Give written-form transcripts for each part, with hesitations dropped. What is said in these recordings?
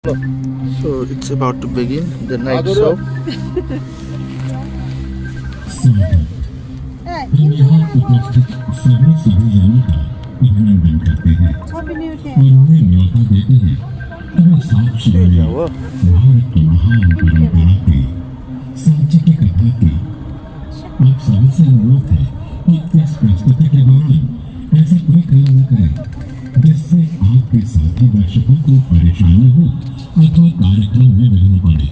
So it's about to begin the night show. हम यहाँ उपस्थित सभी सभीजनों का अभिनंदन करते हैं और उन्हें न्योता देते हैं कि वे साक्ष्य बने भारत की महान परंपरा की सांची की कथा की। आप सभी से अनुरोध है कि इस प्रस्तुति के दौरान ऐसा कोई काम न करें जिससे आपके साथी दर्शकों को परेशानी हो अथवा कार्यक्रम में विघ्न पड़े।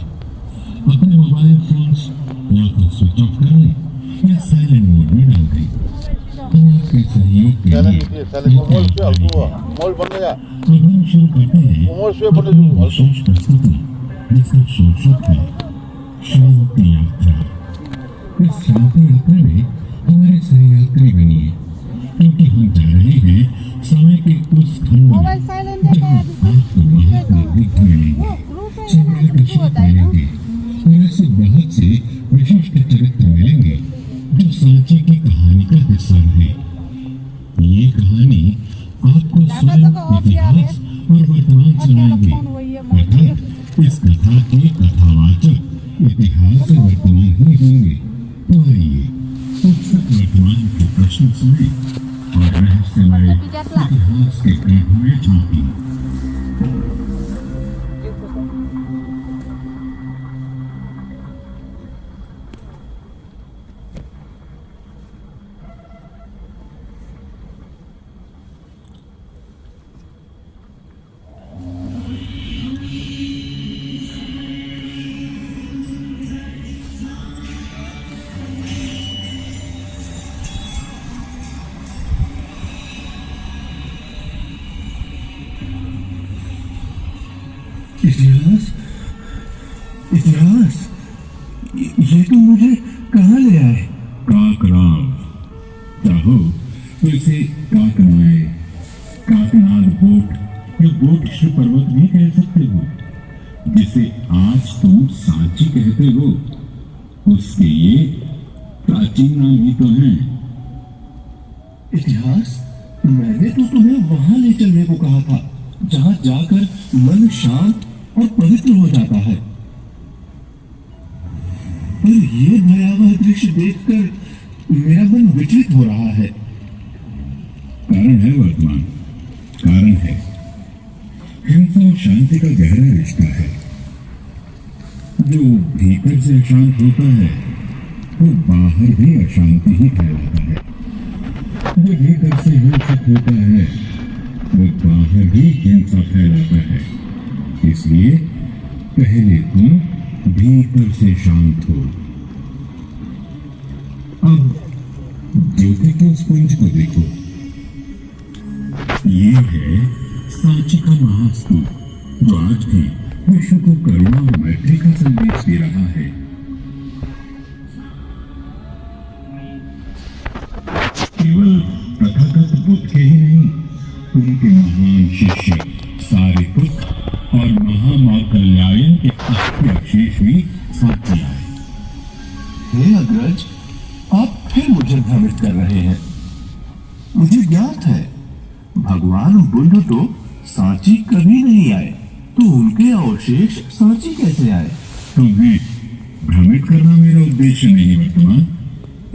अपने मोबाइल फोन्स या तो स्विच ऑफ कर लें या साइलेंट मोड में डाल दें। हम आपके सहयोग के लिए प्रोग्राम शुरू करते हैं अपनी विशेष प्रस्तुति जिसका शीर्षक है शांति यात्रा। इस शांति यात्रा में हमारे सहयात्री बनिए क्योंकि हम जा रहे हैं समय के उस खंड में जहाँ आपको महात्मा बुद्ध मिलेंगे, संत कृष्ण मिलेंगे और ऐसे बहुत से विशिष्ट चरित्र मिलेंगे जो सांची की कहानी का हिस्सा रहे। ये कहानी आपको स्वयं इतिहास और वर्तमान सुनाएंगे, अर्थात इस कथा के कथावाचक इतिहास और वर्तमान ही होंगे। तो आइए उत्सुक वर्तमान के प्रश्न सुने और रहस्यमय इतिहास के पीठ में झांकी। इतिहास इतिहास ये तो मुझे कहाँ ले आए? काकनाद चाहो तो इसे काकनाए, काकनाद बोट या बोट पर्वत भी कह सकते हो, जिसे आज तुम सांची कहते हो। उसके ये प्राचीन नाम ही तो हैं। इतिहास मैंने तो तुम्हें वहां ले चलने को कहा था जहां जाकर मन शांत और पवित्र हो जाता है, पर ये भयावह दृश्य देखकर मेरा मन विचलित हो रहा है। कारण है वर्तमान, कारण है हिंसा और शांति का गहरा रिश्ता है। जो भीतर से अशांत होता है वो बाहर भी अशांति ही फैलाता है। जो भीतर से हिंसक होता है वो बाहर भी हिंसा फैलाता है। इसलिए पहले तुम भीतर से शांत हो। अब ज्योति के उस पुंज को देखो, ये है सांची का महास्तूप जो आज भी विश्व को करुणा और मैत्री का संदेश दे रहा है। केवल तथागत बुद्ध के ही नहीं, उनके महान शिष्य सारिपुत्र और महामाकल्यायन के अस्थि अवशेष भी सांची आए। हे अग्रज, आप फिर मुझे भ्रमित कर रहे हैं। मुझे ज्ञात है भगवान बुद्ध तो सांची कभी नहीं आए, तो उनके अवशेष सांची कैसे आए? तुम्हें भ्रमित करना मेरा उद्देश्य नहीं वर्तमान,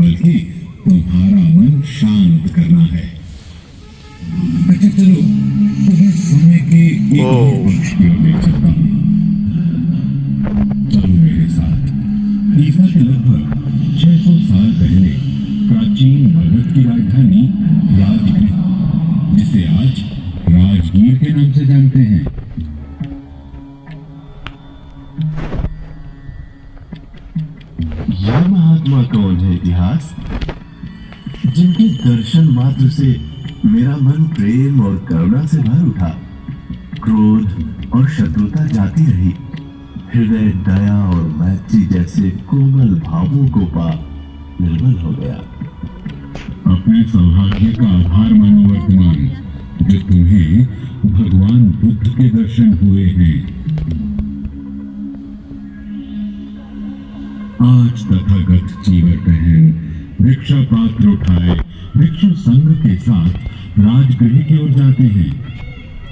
बल्कि तुम्हारा मन शांत करना है। अच्छा चलो तुम्हें समय के एक पक्ष की ओर ले चलता हूँ। चलो मेरे साथ। ईसा के लगभग 600 साल पहले प्राचीन मगध की राजधानी राजगृह, जिसे आज राजगीर के नाम से जानते हैं, यह महात्मा कौन है इतिहास, जिनके दर्शन मात्र से मेरा मन प्रेम और करुणा से भर उठा, क्रोध और शत्रुता जाती रही, हृदय दया और मैत्री जैसे कोमल भावों को पा निर्मल हो गया। अपने सौभाग्य का आधार मानो वर्तमान, जो तुम्हें भगवान बुद्ध के दर्शन हुए हैं। आज तथागत चीवर पहन, भिक्षा पात्र उठाए, भिक्षु संघ के साथ राजगृह की ओर जाते हैं।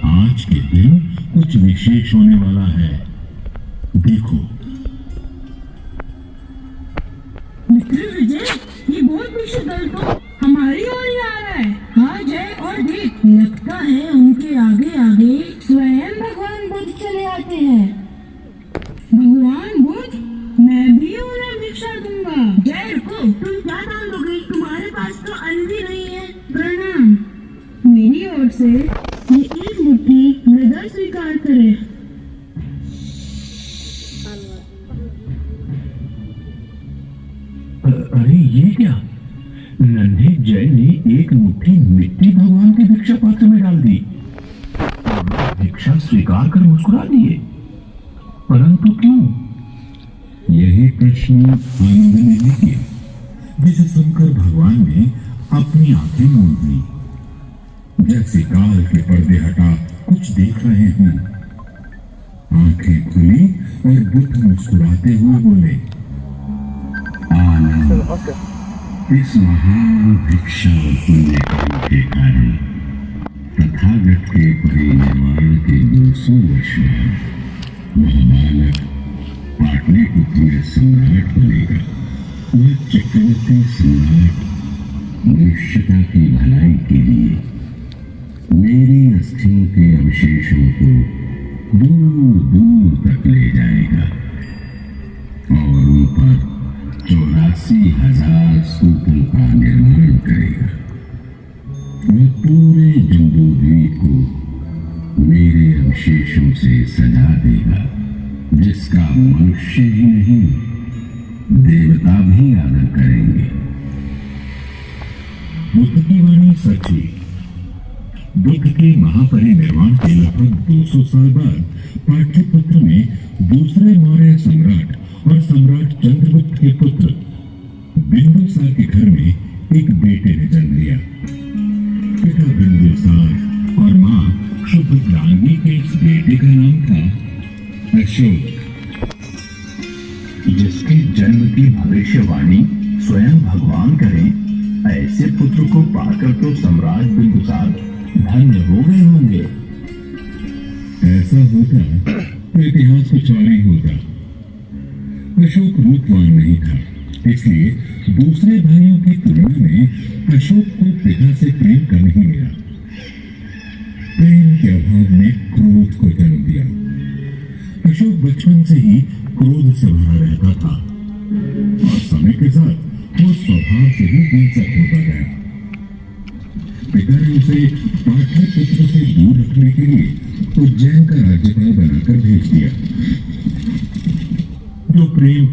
आज के दिन कुछ विशेष होने वाला है। है। देखो। मित्र विजय, ये बहुत पीछे दल तो हमारी ओर ही आ रहा है। हाँ जय, और देख, लगता है उनके आगे आगे स्वयं भगवान बुद्ध चले आते हैं। भगवान बुद्ध, मैं भी उन्हें भिक्षा दूंगा। जय रुको, तुम क्या दान दोगे? तुम्हारे पास तो अन्न भी नहीं है। प्रणाम। मेरी ओर से ये एक मुट्ठी मृदा स्वीकार करे। अरे ये क्या? नन्हे जय ने एक मुट्ठी मिट्टी भगवान के भिक्षा पात्र में डाल दी। भिक्षा स्वीकार कर मुस्कुरा दिए। परंतु क्यों? यही प्रश्न आनंद ने भी किया, जिसे सुनकर भगवान ने अपनी आंखें मूंद ली, जैसे काल के पर्दे हटा कुछ देख रहे हों। आंखें खुली और बुद्ध मुस्कुराते हुए बोले, आनंद, इस महान भिक्षा और पुण्यकाम के कारण तथागत के परिनिर्वाण के 200 वर्ष में वह बालक पाटलिपुत्र में सम्राट बनेगा। वह चक्रवर्ती सम्राट मनुष्यता की भलाई के लिए मेरी अस्थियों के अवशेषों को दूर दूर तक ले जाएगा और उन पर 84,000 स्तूपों का निर्माण करेगा। वह पूरे जम्बू द्वीप को मेरे अवशेषों से सजा देगा, जिसका मनुष्य ही नहीं देवता भी आदर करेंगे। बुद्ध की वाणी सच हुई। बुद्ध के महापरिनिर्वाण के लगभग 200 साल बाद पाटलिपुत्र में दूसरे मौर्य सम्राट और सम्राट चंद्रगुप्त के पुत्र बिंदुसार के घर में एक बेटे ने जन्म लिया। पिता बिंदुसार और मां शुभ्रांगी के इस बेटे का नाम था अशोक, जिसके जन्म की भविष्यवाणी स्वयं भगवान करें, ऐसे पुत्र को पाकर तो सम्राट बिंदुसार धन्य हो गए होंगे। ऐसा होता तो इतिहास कुछ और ही होता। अशोक रूपवान नहीं था, इसलिए दूसरे भाइयों की तुलना में अशोक को पिता से प्रेम कम ही मिला। प्रेम के अभाव ने क्रोध को जन्म दिया। अशोक बचपन से ही क्रोध से भरा रहता था और समय के साथ वो स्वभाव से ही हिंसक होता गया। पिता ने उसे पाटलिपुत्र से दूर रखने के लिए उज्जैन का राज्यपाल बनाकर भेज दिया। जो प्रेम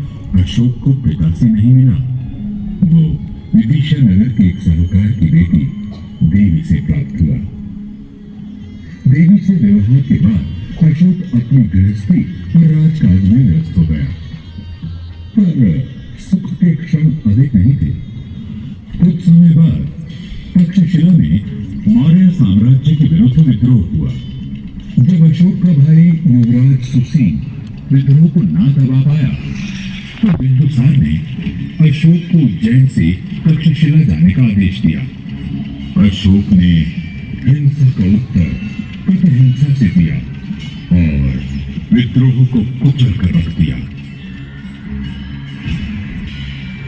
अशोक को पिता से नहीं मिला, वो विदिशा नगर के एक साहूकार की बेटी देवी से प्राप्त हुआ। देवी से विवाह के बाद अशोक अपनी गृहस्थी और राजकाज में व्यस्त हो गया, पर सुख के क्षण अधिक नहीं थे। कुछ समय बाद तक्षशिला में मौर्य साम्राज्य के विरुद्ध विद्रोह हुआ। जब अशोक का भाई युवराज सुसीन विद्रोह को ना दबा पाया, तो बिंदुसार ने अशोक को उज्जैन से तक्षशिला जाने का आदेश दिया। अशोक ने हिंसा का उत्तर प्रतिहिंसा से दिया और विद्रोह को कुचल कर रख दिया।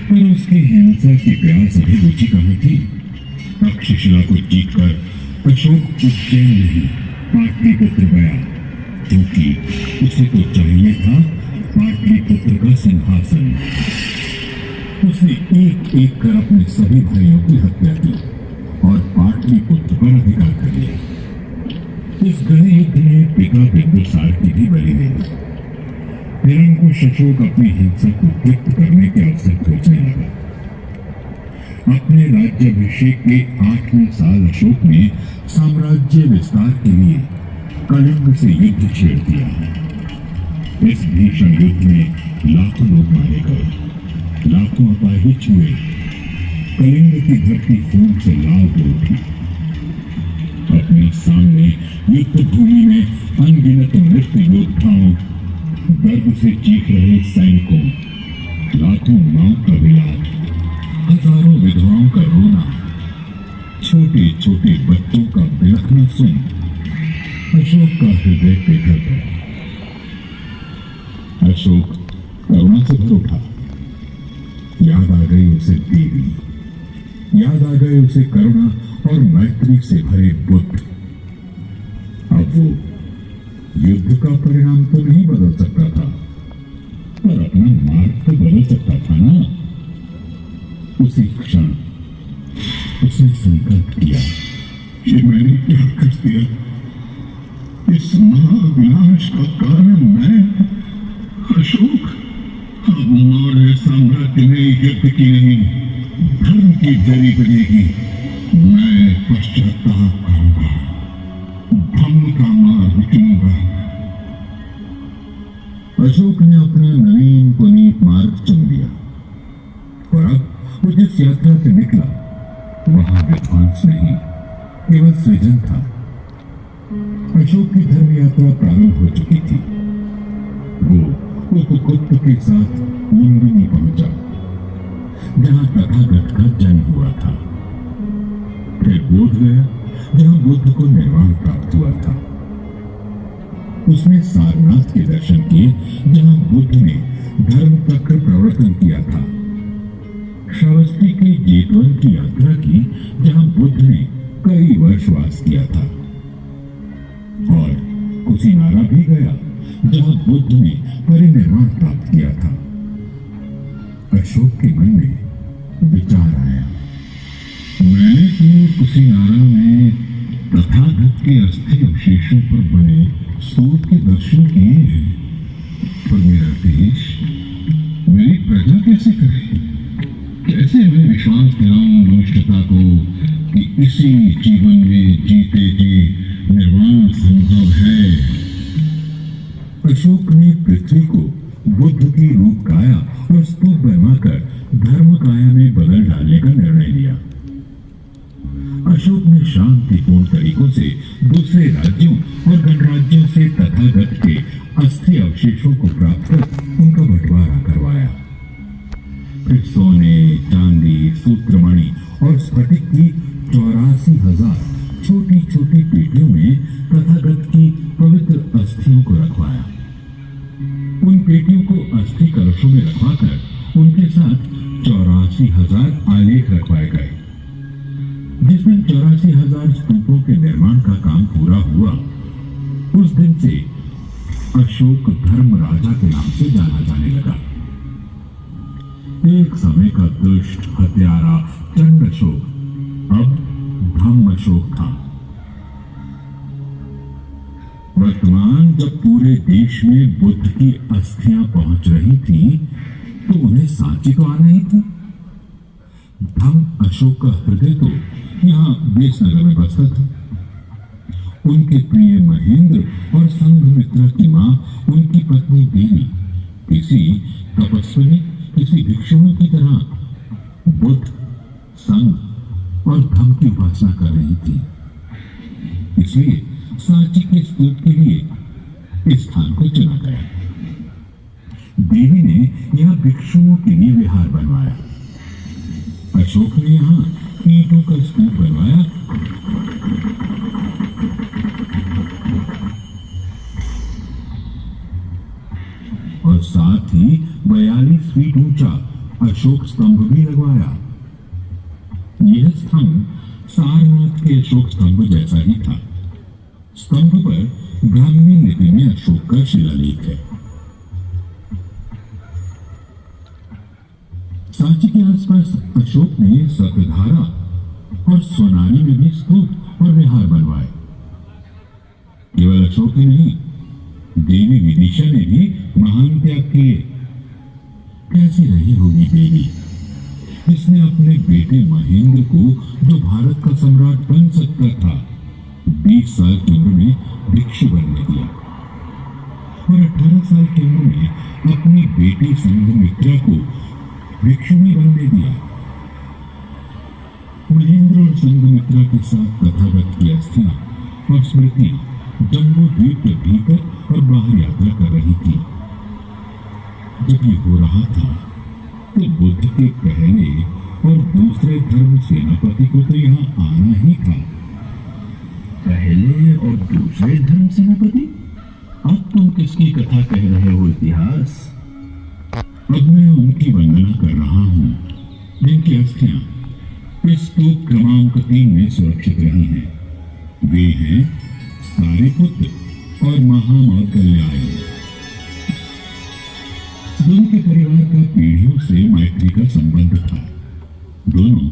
पर उसकी हिंसा की प्यास अभी रुचि कहाँ थी। तक्षशिला को जीतकर अशोक उज्जैन नहीं पाटलिपुत्र गया, क्योंकि उसे तो चाहिए था पाटलिपुत्र का सिंहासन। उसने एक एक कर अपने सभी भाइयों की हत्या की और पाटलिपुत्र पर अधिकार कर लिया। इस गृह युद्ध में पिता बिंदुसार की भी बलि ले ली। निरंकुश अशोक अपनी हिंसा को व्यक्त करने के अवसर खोजने लगा। अपने राज्याभिषेक के 8वें साल अशोक ने साम्राज्य विस्तार के लिए कलिंग से युद्ध छेड़ दिया। इस भीषण युद्ध में लाखों लोग मारे गए, लाखों अपाहिज हुए। कलिंग की धरती खून से लाल हो उठी। अपने सामने युद्ध भूमि में अनगिनत मृत योद्धाओं, दर्द से चीख रहे सैनिकों, लाखों मां का विलाप, हजारों विधवाओं का रोना, छोटे छोटे बच्चों का बिलखना सुन अशोक का हृदय पिघल गया। अशोक करुणा से भर उठा। याद आ गई उसे देवी, याद आ गए उसे करुणा और मैत्री से भरे बुद्ध। अब वो युद्ध का परिणाम तो नहीं बदल सकता था, पर अपना मार्ग तो बदल सकता था ना। उसी क्षण उसने संकल्प किया कि मैंने क्या कर दिया, इस महाविनाश का कारण मैं अशोक। अब मौर्य साम्राज्य में युद्ध की नहीं, धर्म की जरी बजेगी। मैं पश्चाताप करूंगा, धम्म का मार्ग चुनूंगा। अशोक ने अपना नवीन पुनीत मार्ग चुन लिया और अब वो जिस यात्रा पे निकला वहां विध्वंस नहीं, केवल सृजन था। अशोक की धर्म यात्रा प्रारंभ हो चुकी थी। वो उपकुप्त के साथ लुम्बिनी पहुंचा, जहां तथागत का जन्म हुआ था। फिर बोध गया, जहां बुद्ध को निर्वाण प्राप्त हुआ था। उसने सारनाथ के दर्शन किए, जहां बुद्ध ने धर्म चक्र प्रवर्तन किया था। श्रावस्ती के जेतवन की यात्रा की, जहां बुद्ध ने कई वर्ष वास किया था। और कुशीनारा भी गया, जहां बुद्ध ने परिनिर्वाण प्राप्त किया था। अशोक के मन में विचार आया, मैंने तो कुशीनारा में तथागत के अस्थि अवशेषों पर बने स्तूप के दर्शन किए हैं, पर मेरा देश, मेरी प्रजा कैसे करे? कैसे मैं विश्वास दिलाऊं मनुष्यता को कि इसी जीवन में जीते जी निर्वाण संभव है? अशोक ने पृथ्वी को बुद्ध की रूप काया और स्तूप बनवाकर धर्म काया में बदल डालने का निर्णय लिया। अशोक ने शांतिपूर्ण तरीकों से दूसरे राज्यों और गणराज्यों से तथागत के अस्थि अवशेषों को प्राप्त कर उनका बंटवारा करवाया। फिर सोने, चांदी, सूत्रमणि और स्फटिक की 84,000 छोटी छोटी पेटियों में तथागत की पवित्र अस्थियों को रखवाया। उन पेटियों को अस्थि कलशों में रखवाकर उनके साथ 84,000 आलेख रखवाए गए। जिस दिन 84,000 स्तूपों के निर्माण का काम पूरा हुआ, उस दिन से अशोक धर्म राजा के नाम से जाना जाने लगा। एक समय का दुष्ट हत्यारा चंड अशोक अब धम्म अशोक था। वर्तमान जब पूरे देश में बुद्ध की अस्थियां पहुंच रही थी, तो उन्हें सांची तो आना ही थी। धम्म अशोक का हृदय तो यहाँ बेसनगर में बसता था। उनके प्रिय महेंद्र और संघमित्रा की मां, उनकी पत्नी देवी, किसी तपस्विनी, किसी भिक्षुणी की तरह बुद्ध, संघ और धम्म की उपासना कर रही थी। इसलिए सांची के स्तूप के लिए इस स्थान को चुना गया। देवी ने यहाँ भिक्षुओं के लिए विहार बनवाया। अशोक ने यहाँ ईंटों का स्तूप बनवाया। और साथ ही 42 फीट ऊंचा अशोक स्तंभ भी लगवाया। यह स्तंभ सारनाथ के अशोक स्तंभ जैसा ही था। स्तंभ पर ब्राह्मी लिपि में अशोक का शिलालेख है। सांची के आसपास अशोक ने सतधारा और सोनारी में भी स्तूप और विहार बनवाए। केवल अशोक ही नहीं, देवी विदिशा ने भी महान त्याग किए। कैसी रही होगी देवी, जिसने अपने बेटे महेंद्र को, जो भारत का सम्राट बन सकता था, 20 साल की उम्र में भिक्षु बनने दिया और 18 साल की उम्र में अपनी बेटी संघमित्रा को भिक्षुणी बनने दिया। महेंद्र और संघमित्रा के साथ तथागत की अस्थियां और स्मृतियां जम्बू द्वीप के भीतर और बाहर यात्रा कर रही थी। जब ये हो रहा था, तो बुद्ध के पहले और दूसरे धर्म सेनापति को तो यहाँ आना ही था। पहले और दूसरे धर्म सेनापति? अब तुम किसकी कथा कह रहे हो इतिहास? अब मैं उनकी वंदना कर रहा हूं जिनकी अस्थियां इस स्तूप क्रमांक 3 में सुरक्षित रही हैं। वे हैं सारिपुत्र और महामौद्गल्यायन। दोनों के परिवार का पीढ़ियों से मैत्री का संबंध था। दोनों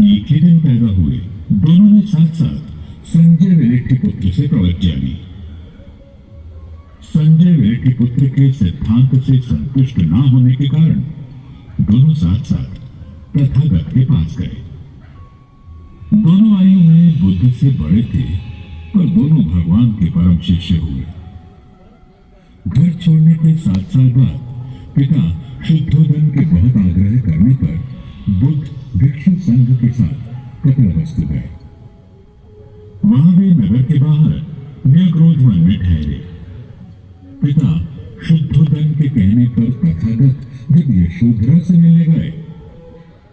एक ही दिन पैदा हुए। दोनों ने साथ साथ संजय वेलिट्टीपुत्र से प्रवज्ञा ली। संजय वेलिट्टीपुत्र के सिद्धांत से संतुष्ट न होने के कारण दोनों साथ साथ तथागत के पास गए। दोनों आयु में बुद्ध से बड़े थे और दोनों भगवान के परम शिष्य हुए। घर छोड़ने के 7 साल बाद पिता शुद्धोदन के बहुत आग्रह करने पर बुद्ध भिक्षु संघ के साथ कपिलवस्तु गए। वहां वे नगर के बाहर न्याग्रोधवन में ठहरे। पिता शुद्धोदन के कहने पर तथागत जब यशोधरा से मिलने गए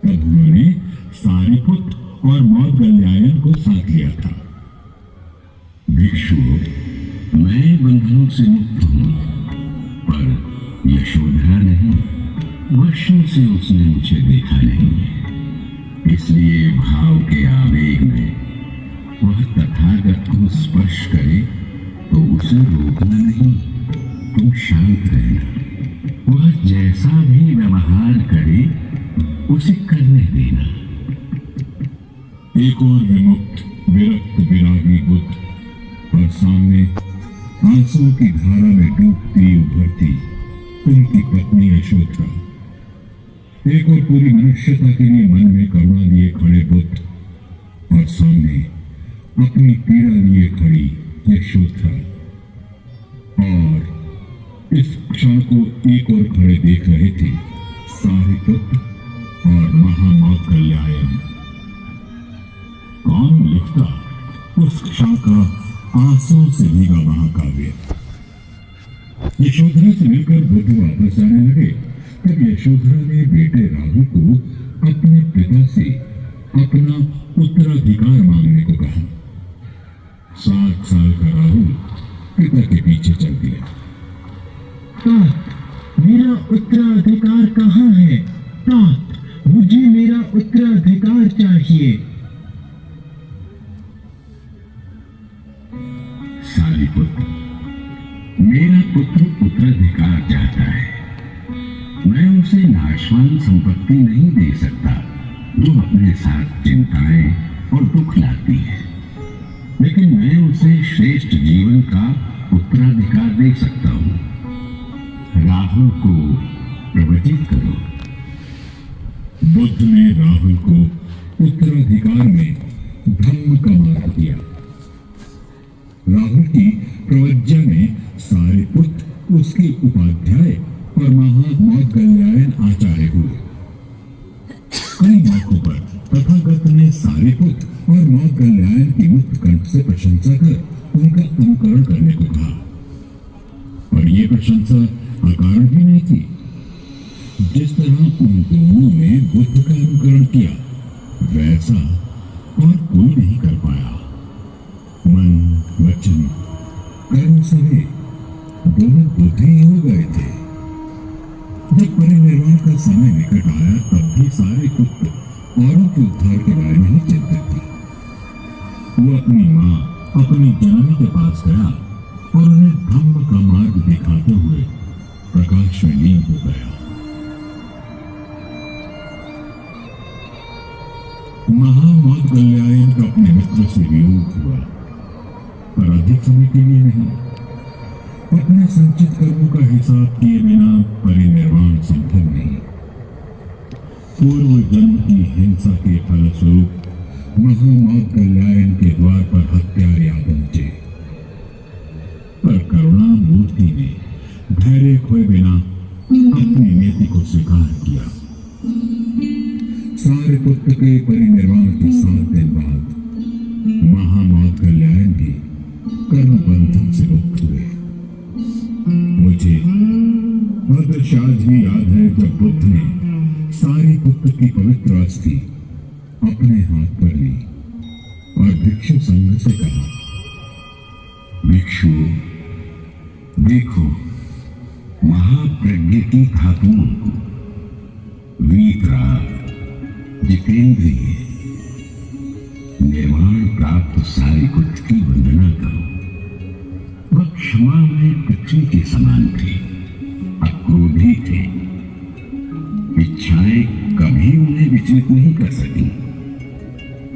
तब उन्होंने सारिपुत्र और मौद्गल्यायन को साथ लिया था। भिक्षु, मैं बंधनों से मुक्त हूं, पर यशोधरा नहीं। वर्षों से उसने मुझे देखा नहीं, इसलिए भाव के आवेग में वह तथागत को स्पर्श करे तो उसे रोकना नहीं, तुम शांत रहना। वह जैसा भी व्यवहार करे उसे करने देना। एक और विमुक्त विरक्त विरागी बुद्ध और सामने आंसू की धारा में डूबती उभरती उनकी पत्नी यशोधरा। एक और पूरी मनुष्यता के लिए मन में करुणा लिए खड़े बुद्ध और सामने अपनी पीड़ा लिए खड़ी यशोधरा। और इस क्षण को एक और खड़े देख रहे थे सारिपुत्र और महामौद्गल्यायन। कौन लिखता उस क्षण का आंसू से भीगा महाकाव्य? यशोधरा से मिलकर बुद्ध वापस आने लगे तब यशोधरा ने बेटे राहुल को अपने पिता से अपना उत्तराधिकार मांगने को कहा। 7 साल का राहुल पिता के पीछे चल दिया। तात, मेरा उत्तराधिकार कहाँ है? तात, मुझे मेरा उत्तराधिकार चाहिए। सारिपुत्र, मेरा पुत्र उत्तराधिकार चाहता है। मैं उसे नाशवान संपत्ति नहीं दे सकता जो अपने साथ चिंताएं और दुख लाती है, लेकिन मैं उसे श्रेष्ठ जीवन का उत्तराधिकार दे सकता हूं। राहुल को प्रवचित करो। बुद्ध ने राहुल को उत्तराधिकार में धम्म का मार्ग दिया। राहुल की प्रवज्ञा में सारिपुत्र उसके उपाध्याय और महामौद्गल्यायन आचार्य हुए। कई मौकों पर तथागत ने सारिपुत्र और मौद्गल्यायन की मुक्त कंठ से प्रशंसा कर उनका अनुकरण करने को कहा। और ये प्रशंसा अकारण भी नहीं थी। जिस तरह उन दोनों ने बुद्ध का अनुकरण किया वैसा और कोई नहीं कर पाया। मन, वचन, कर्म से वे दोनों बुद्ध ही हो गए थे। जब परिनिर्वाण का समय निकट आया तब भी सारिपुत्र औरों के उद्धार के बारे में ही चिंतित था। वो अपनी माँ, अपनी जननी के पास गया और उन्हें धम्म का मार्ग दिखाते हुए प्रकाश में लीन हो गया। महामौद्गल्यायन का अपने मित्र से वियोग हुआ, पर अधिक समय के लिए नहीं। अपने संचित कर्मों का हिसाब किए बिना परिनिर्वाण संभव नहीं। पूर्व जन्म की हिंसा के फलस्वरूप महामौद्गल्यायन के द्वार पर हत्यारे आ पहुंचे, पर करुणा मूर्ति ने धैर्य खोए बिना अपनी नीति को स्वीकार किया। सारिपुत्र के परिनिर्वाण के 7 दिन बाद महामौद्गल्यायन भी कर्म बंधन से मुक्त हुए। मुझे आज भी याद है जब बुद्ध ने सारिपुत्र की पवित्र अस्थि अपने हाथ पर ली और भिक्षु संघ से कहा, भिक्षु, देखो, महाप्रज्ञ की खातून, वीतराग, जितेंद्रिय, निर्वाण प्राप्त सारी कुछ की वंदना करो। वह क्षमा में पृथ्वी के समान थे, अक्रोधी थे। इच्छाएं कभी उन्हें विचलित नहीं कर सकी।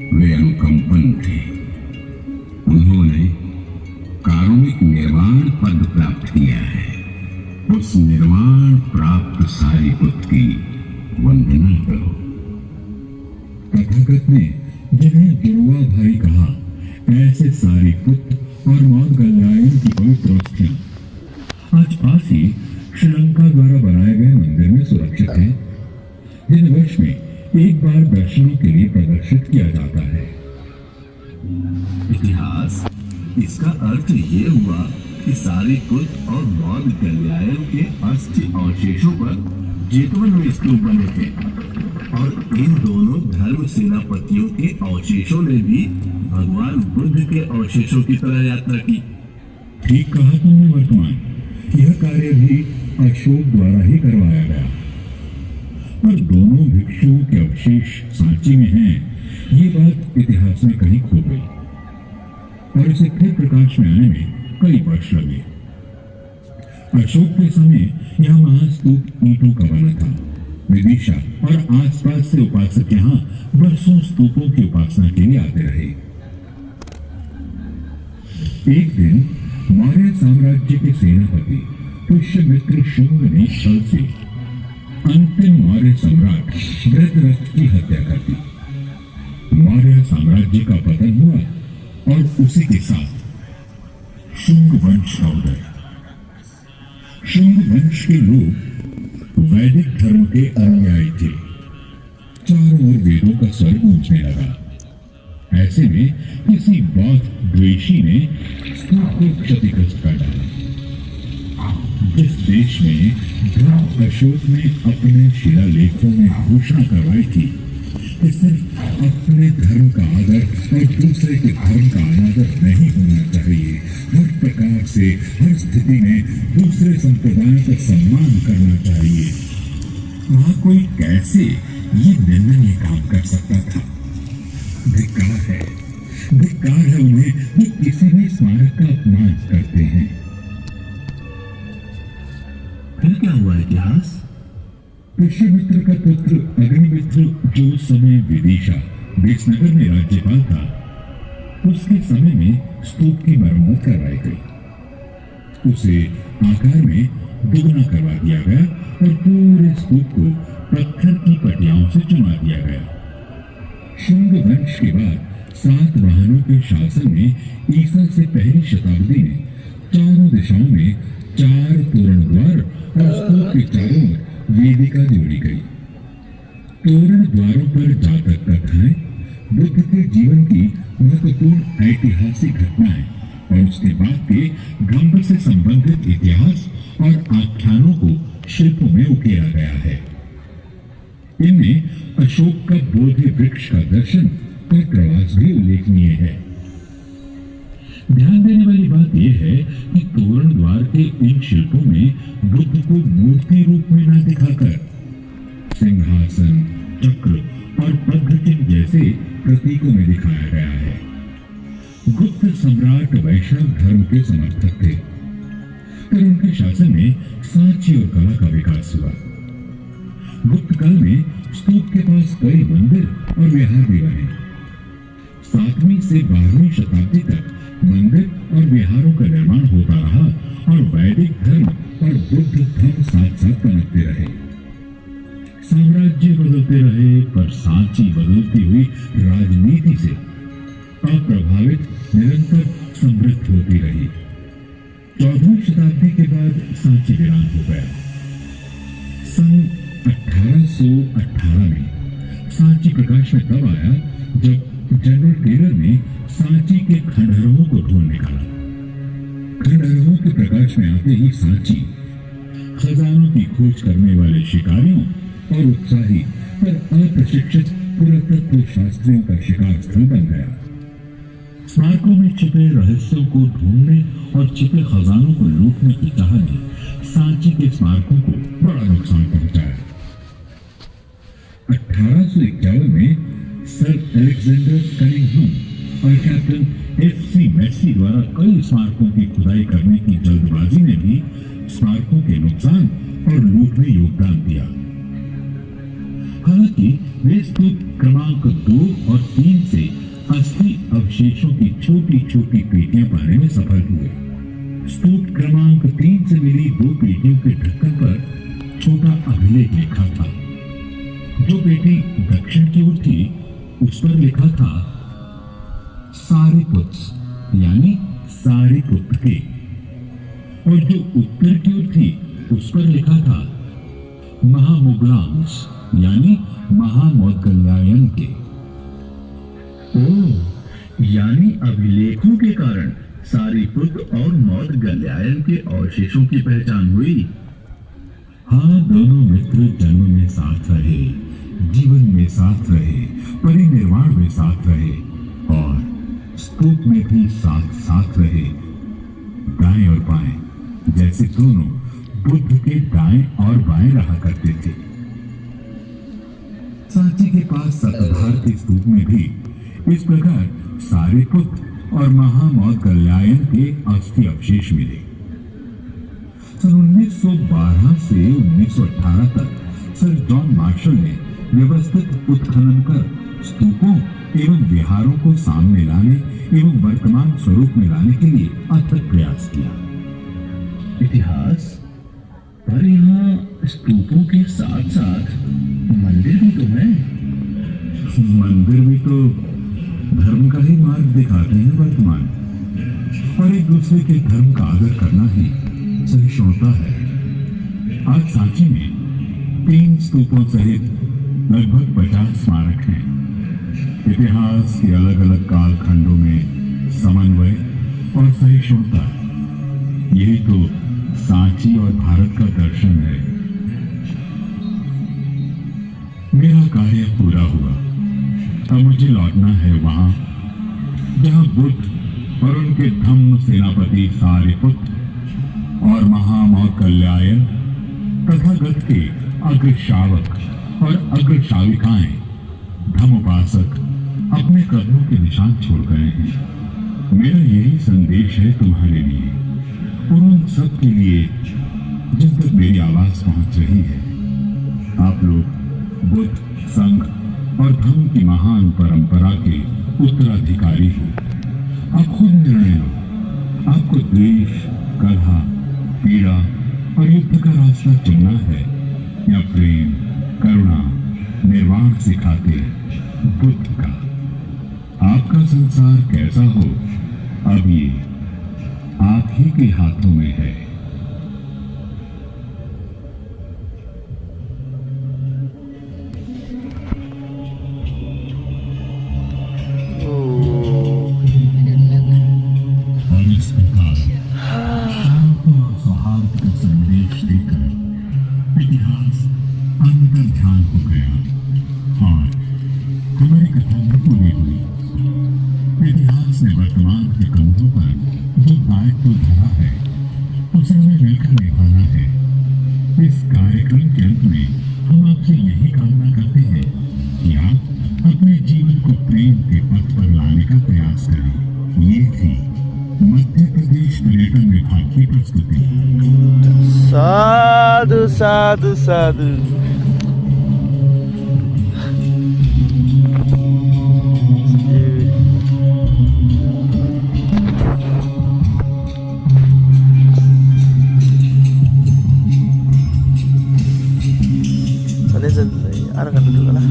वे अनुकंपन थे। उन्होंने कारुणिक निर्वाण पद प्राप्त किया है। उस निर्वाण प्राप्त सारी पुत्र की वंदना करो। तथागत ने जिन्हें जुड़वा भाई कहा, ऐसे सारी पुत्र और मौत गंगायन की पवित्र अस्थियां आज पास ही श्रीलंका द्वारा बनाए गए मंदिर में सुरक्षित है, जिन वर्ष में एक बार दर्शनों के लिए प्रदर्शित किया जाता है। इतिहास इसका अर्थ ये हुआ कि सारी कुत और बौद्ध कल्याण के अस्थि अवशेषों पर जेतवन में स्तूप बने थे, और इन दोनों धर्म सेनापतियों के अवशेषों ने भी भगवान बुद्ध के अवशेषों की तरह यात्रा की। ठीक कहा तुमने वर्तमान, यह कार्य भी अशोक द्वारा ही करवाया गया। पर दोनों भिक्षुओं के अवशेष सांची में हैं, ये बात इतिहास में कहीं खो गई और इसे फिर प्रकाश में आने में कई वर्ष लगे। अशोक के समय यह महास्तूप ईंटों का बना था। विदिशा और आसपास से उपासक यहाँ बरसों स्तूपों की उपासना के लिए आते रहे। एक दिन मौर्य साम्राज्य के सेनापति पुष्यमित्र शुंग ने छल से अंतिम मौर्य सम्राट वृत्ररथ की हत्या कर दी। मौर्य साम्राज्य का पतन हुआ और उसी के साथ शुंग वंश का उदय। शुंग वंश के लोग वैदिक धर्म के अनुयायी थे। चारों ओर वेदों का स्वर गूंजने लगा। ऐसे में किसी बौद्ध द्वेषी ने स्तूप को क्षतिग्रस्त कर डाला। जिस देश में धर्म अशोक ने अपने शिलालेखों में घोषणा करवाई थी कि सिर्फ अपने धर्म का आदर और दूसरे के धर्म का अनादर नहीं होना चाहिए, हर प्रकार से हर स्थिति में दूसरे संप्रदाय का सम्मान करना चाहिए, वहां कोई कैसे ये निंदनीय काम कर सकता था? धिक्कार है उन्हें जो किसी भी स्मारक का अपमान करते हैं। फिर क्या हुआ इतिहास? पुष्यमित्र का पुत्र अग्निमित्र जो उस समय विदिशा विजयनगर में राज्यपाल था, उसके समय में स्तूप की मरम्मत करवाई गई। उसे आकार में दुगना करवा दिया गया और पूरे स्तूप को पत्थर की पटियाओं से चुना दिया गया। शुंग वंश के बाद सातवाहनों के शासन में ईसा से पहली शताब्दी में चारों दिशाओं में 4 तोरण द्वार और स्तूप के चारों ओर वेदिका जोड़ी गई। तोरण द्वारों पर जातक कथाएं, बुद्ध के जीवन की महत्वपूर्ण ऐतिहासिक घटनाएं और उसके बाद के गंभ से संबंधित इतिहास और आख्यानों को शिल्पों में उकेरा गया है। इनमें अशोक का बोधि वृक्ष का दर्शन और प्रवास भी उल्लेखनीय है। ध्यान देने वाली बात यह है कि तोरण द्वार के इन शिल्पों में बुद्ध को मूर्ति रूप में न दिखाकर सिंहासन, चक्र और पद्मचिन्ह जैसे प्रतीकों में दिखाया गया है। गुप्त सम्राट वैष्णव धर्म के समर्थक थे, पर उनके शासन में सांची और कला का विकास हुआ। गुप्त काल में स्तूप के पास कई मंदिर और विहार भी बने। 7वीं से 12वीं शताब्दी तक मंदिर और विहारों का निर्माण होता रहा और वैदिक धर्म और बुद्ध धर्म साथ साथ पनपते रहे। साम्राज्य बदलते रहे, पर सांची बदलती हुई राजनीति से अप्रभावित निरंतर समृद्ध होती रही। 14वीं शताब्दी के बाद सांची वीरान हो गया। सन 1818 में सांची प्रकाश में तब आया जब जनरल टेलर ने सांची के खंडहरों को ढूंढ निकाला। खंडहरों के प्रकाश में आते ही सांची खजानों की खोज करने वाले शिकारियों और उत्साही पर अप्रशिक्षित पुरातत्व शास्त्रियों का शिकार स्थल बन गया। स्मारकों में छिपे रहस्यों को ढूंढने और छिपे खजानों को लूटने की चाह ने सांची के स्मारकों को बड़ा नुकसान पहुंचाया। 1851 में सर अलेक्जेंडर कनिंघम और कैप्टन एफ.सी. मैसी द्वारा कई स्मारकों की खुदाई करने की जल्दबाजी ने भी स्मारकों के नुकसान और लूट में योगदान दिया। हालांकि वे स्तूप क्रमांक 2 और 3 से अस्थि अवशेषों की छोटी छोटी पेटियां पाने में सफल हुए। स्तूप क्रमांक 3 से मिली 2 पेटियों के ढक्कन पर छोटा अभिलेख लिखा था। जो पेटी दक्षिण की ओर थी उस पर लिखा था सारिपुत्र यानी सारिपुत्र के, और जो उत्तर की ओर थी उस पर लिखा था महामुगलांस यानी महामौदगल्यायन के। यानी अभिलेखों के कारण सारिपुत्र और मौदगल्यायन के अवशेषों की पहचान हुई। हाँ, दोनों मित्र जन्म में साथ रहे, जीवन में साथ रहे, परिनिर्वाण में साथ रहे और स्तूप में भी साथ साथ रहे, दाएं और बाएं, जैसे दोनों बुद्ध के दाएं और बाएं रहा करते थे। सांची के पास सतधार के स्तूप में भी इस प्रकार सारिपुत्र और महामौदगल्यायन के अस्थि अवशेष मिले। सन 1912 से 1918 तक सर जॉन मार्शल ने व्यवस्थित उत्खनन कर स्तूपों एवं विहारों को सामने लाने एवं वर्तमान स्वरूप में लाने के लिए अथक प्रयास किया। इतिहास पर यहाँ स्तूपों के साथ साथ मंदिर भी तो है। मंदिर भी तो धर्म का ही मार्ग दिखाते हैं वर्तमान, और एक दूसरे के धर्म का आदर करना ही सहिष्णुता है। आज सांची में 3 स्तूपों सहित लगभग 50 स्मारक हैं। इतिहास के अलग अलग कालखंडों में समन्वय और सहिष्णुता, यही तो सांची और भारत का दर्शन है। मेरा कार्य पूरा हुआ। अब मुझे लौटना है वहां जहां बुद्ध और उनके धम्म सेनापति सारिपुत्र और महामौदगल्यायन तथागत के अग्र शावक और अग्र शाविकाएं धम्मोपासक अपने कदमों के निशान छोड़ गए हैं। मेरा यही संदेश है तुम्हारे लिए और उन सब के लिए जिन तक मेरी आवाज पहुंच रही है। आप लोग बुद्ध, संघ और धर्म की महान परंपरा के उत्तराधिकारी हो। आप खुद निर्णय लो, आपको द्वेष, कलह, पीड़ा और युद्ध का रास्ता चुनना है या प्रेम, करुणा, निर्वाण सिखाते बुद्ध का। आपका संसार कैसा हो, अब ये आप ही के हाथों में है। और इस प्रकार शांति और सौहार्द का संदेश देकर इतिहास अंदर ध्यान हो गया और हमारी कथा भी पूरी हुई। इतिहास ने वर्तमान के कंधों पर जो दायित्व धरा है उसे हमें मिलकर निभाना है। इस कार्यक्रम के अंत में हम आपसे यही कामना करते हैं कि आप अपने जीवन को प्रेम के पथ पर लाने का प्रयास करें। ये थी मध्य प्रदेश पर्यटन विभाग की प्रस्तुति। साधु साधु साधु। Arah kan dulu lah.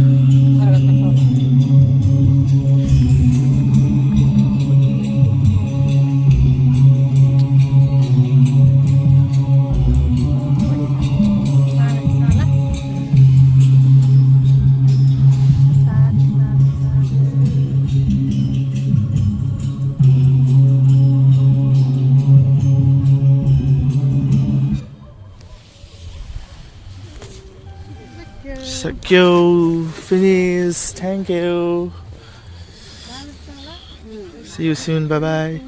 Thank you. Finish. Thank you. See you soon. Bye bye.